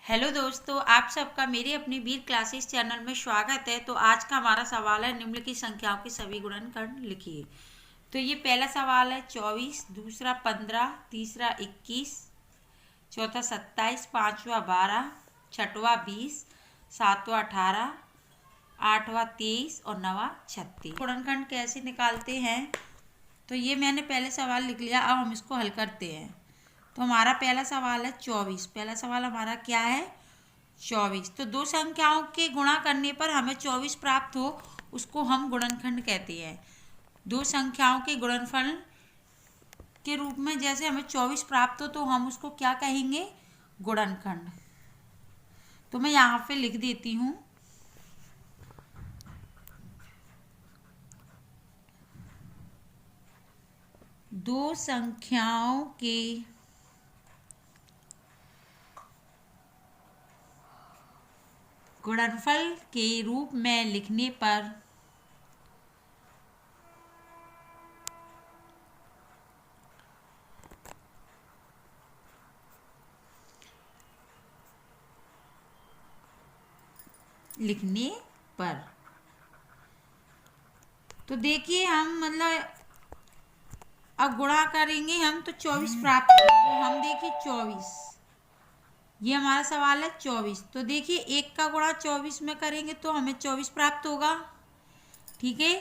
Hello दोस्तों, आप सबका मेरे अपनी वीर क्लासेस चैनल में स्वागत है। तो आज का हमारा सवाल है निम्नलिखित संख्याओं के सभी गुणनखंड लिखिए। तो ये पहला सवाल है 24, दूसरा 15, तीसरा 21, चौथा 27, पांचवा 12, छठवां 20, सातवां 18, आठवां 23 और नवा 36। गुणनखंड कैसे निकालते हैं? तो ये मैंने पहले सवाल लिख लिया। अब हम इसको हल करते हैं। तो हमारा पहला सवाल है 24। पहला सवाल हमारा क्या है? 24। तो दो संख्याओं के गुणा करने पर हमें 24 प्राप्त हो, उसको हम गुणनखंड कहते हैं। दो संख्याओं के गुणनफल के रूप में जैसे हमें 24 प्राप्त हो तो हम उसको क्या कहेंगे? गुणनखंड। तो मैं यहाँ पे लिख देती हूँ। दो संख्याओं के गुणनफल के रूप में लिखने पर तो देखिए हम अब गुणा करेंगे हम तो 24 प्राप्त हो। तो हम देखिए 24, ये हमारा सवाल है 24। तो देखिए एक का गुणा 24 में करेंगे तो हमें 24 प्राप्त होगा, ठीक है।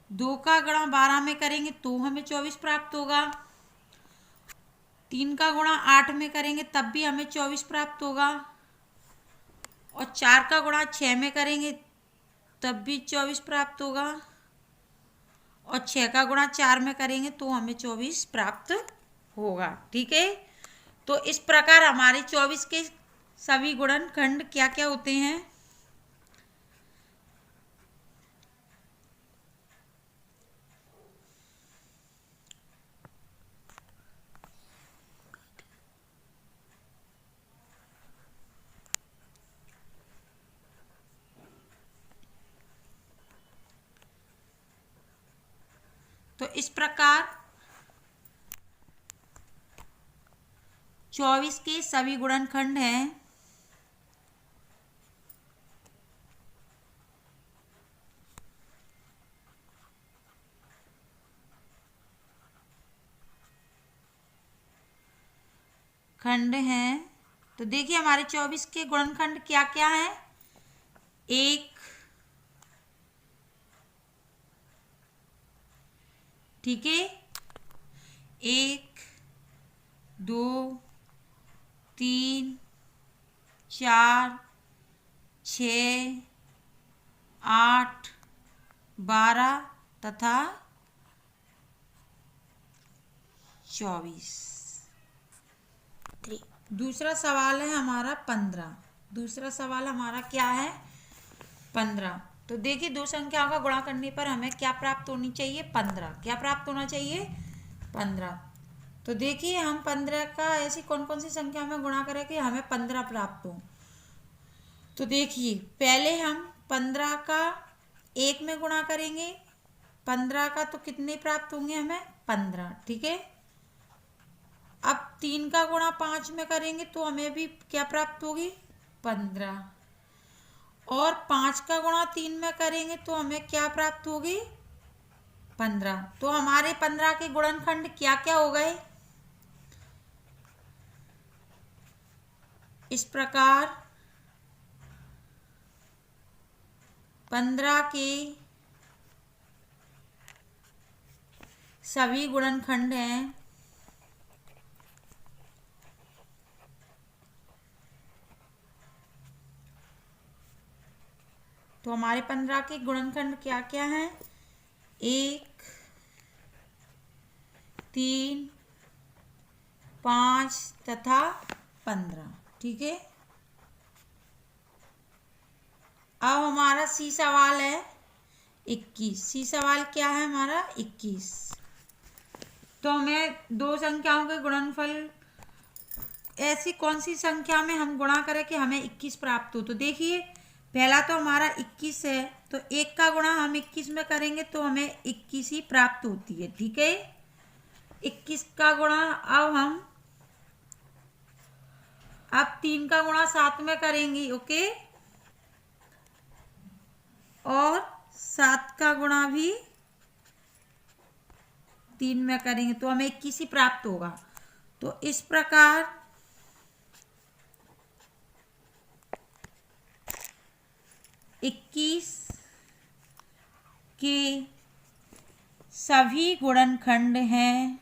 दो का गुणा 12 में करेंगे तो हमें 24 प्राप्त होगा। तीन का गुणा 8 में करेंगे तब भी हमें 24 प्राप्त होगा। और चार का गुणा 6 में करेंगे तब भी 24 प्राप्त होगा। और 6 का गुणा 4 में करेंगे तो हमें 24 प्राप्त होगा, ठीक है। तो इस प्रकार हमारे 24 के सभी गुणनखंड क्या क्या होते हैं? तो इस प्रकार 24 के सभी गुणनखंड हैं तो देखिए हमारे 24 के गुणनखंड क्या क्या हैं? एक, ठीक है, 1, 2, 3, 4, 6, 8, 12 तथा 24। दूसरा सवाल है हमारा 15। दूसरा सवाल हमारा क्या है? 15। तो देखिए दो संख्याओं का गुणा करने पर हमें क्या प्राप्त होनी चाहिए? 15। क्या प्राप्त होना चाहिए? 15। तो देखिए हम 15 का ऐसी कौन कौन सी संख्या में गुणा करें कि हमें 15 प्राप्त हो। तो देखिए पहले हम 15 का 1 में गुणा करेंगे। 15 का तो कितने प्राप्त होंगे हमें? 15, ठीक है। अब 3 का गुणा 5 में करेंगे तो हमें भी क्या प्राप्त होगी? 15। और 5 का गुणा 3 में करेंगे तो हमें क्या प्राप्त होगी? 15। तो हमारे 15 के गुणनखंड क्या क्या हो गए? इस प्रकार 15 के सभी गुणनखंड हैं तो हमारे 15 के गुणनखंड क्या क्या हैं? 1, 3, 5 तथा 15, ठीक है। अब हमारा सी सवाल है 21। सी सवाल क्या है हमारा? 21। तो हमें दो संख्याओं के गुणनफल ऐसी कौन सी संख्या में हम गुणा करें कि हमें 21 प्राप्त हो। तो देखिए पहला तो हमारा 21 है, तो एक का गुणा हम 21 में करेंगे तो हमें 21 ही प्राप्त होती है, ठीक है। 21 का गुणा अब हम अब 3 का गुणा 7 में करेंगी, ओके, और 7 का गुणा भी 3 में करेंगे तो हमें 21 ही प्राप्त होगा। तो इस प्रकार 21 के सभी गुणनखंड हैं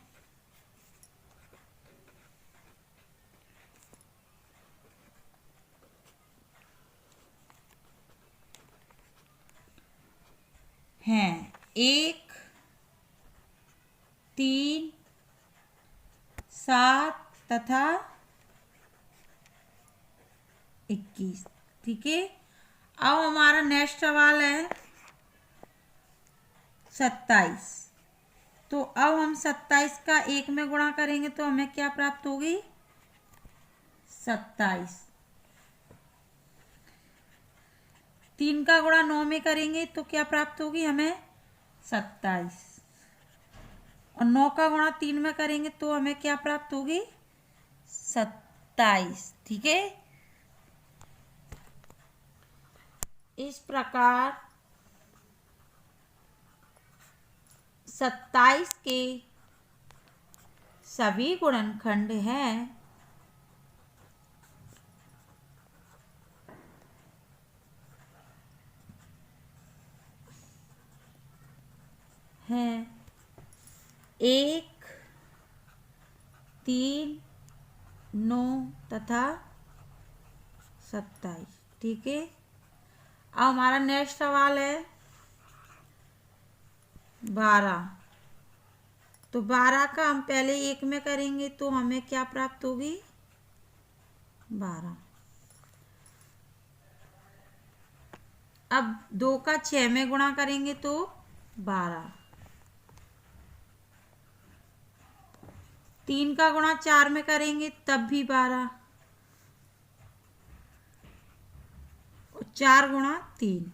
हैं 1, 3, 7 तथा 21। ठीक है, अब हमारा नेक्स्ट सवाल है 27। तो अब हम 27 का 1 में गुणा करेंगे तो हमें क्या प्राप्त होगी? 27। 3 का गुणा 9 में करेंगे तो क्या प्राप्त होगी हमें? 27। और 9 का गुणा 3 में करेंगे तो हमें क्या प्राप्त होगी? 27। ठीक है, इस प्रकार 27 के सभी गुणनखंड हैं हैं 1, 3, 9 तथा 27। ठीक है, अब हमारा नेक्स्ट सवाल है 12। तो 12 का हम पहले 1 में करेंगे तो हमें क्या प्राप्त होगी? 12। अब 2 का 6 में गुणा करेंगे तो 12। 3 का गुणा 4 में करेंगे तब भी 12। और 4 गुणा 3।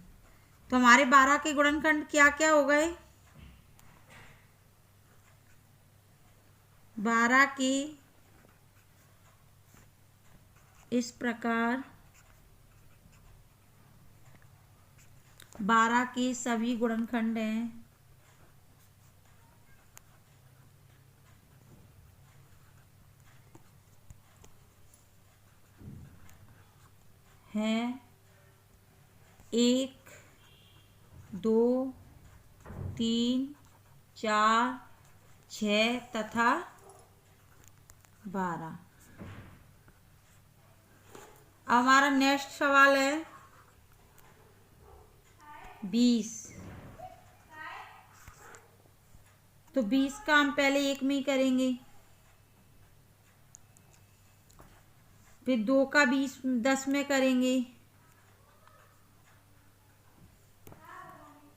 तो हमारे 12 के गुणनखंड क्या क्या हो गए? 12 के इस प्रकार 12 के सभी गुणनखंड हैं 1, 2, 3, 4, 6 तथा 12। हमारा नेक्स्ट सवाल है 20। तो 20 का हम पहले 1 में ही करेंगे, फिर 2 का 10 में करेंगे,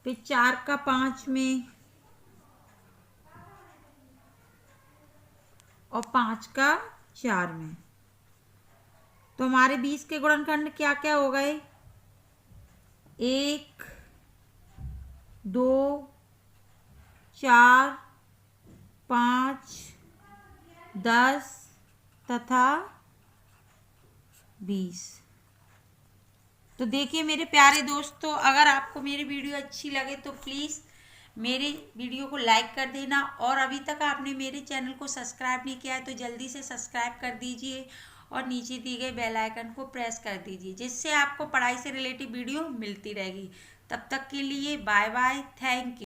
फिर 4 का 5 में और 5 का 4 में। तो हमारे 20 के गुणनखंड क्या क्या हो गए? 1, 2, 4, 5, 10 तथा 20। तो देखिए मेरे प्यारे दोस्तों, अगर आपको मेरी वीडियो अच्छी लगे तो प्लीज़ मेरे वीडियो को लाइक कर देना, और अभी तक आपने मेरे चैनल को सब्सक्राइब नहीं किया है तो जल्दी से सब्सक्राइब कर दीजिए और नीचे दिए गए बेल आइकन को प्रेस कर दीजिए, जिससे आपको पढ़ाई से रिलेटेड वीडियो मिलती रहेगी। तब तक के लिए बाय बाय, थैंक यू।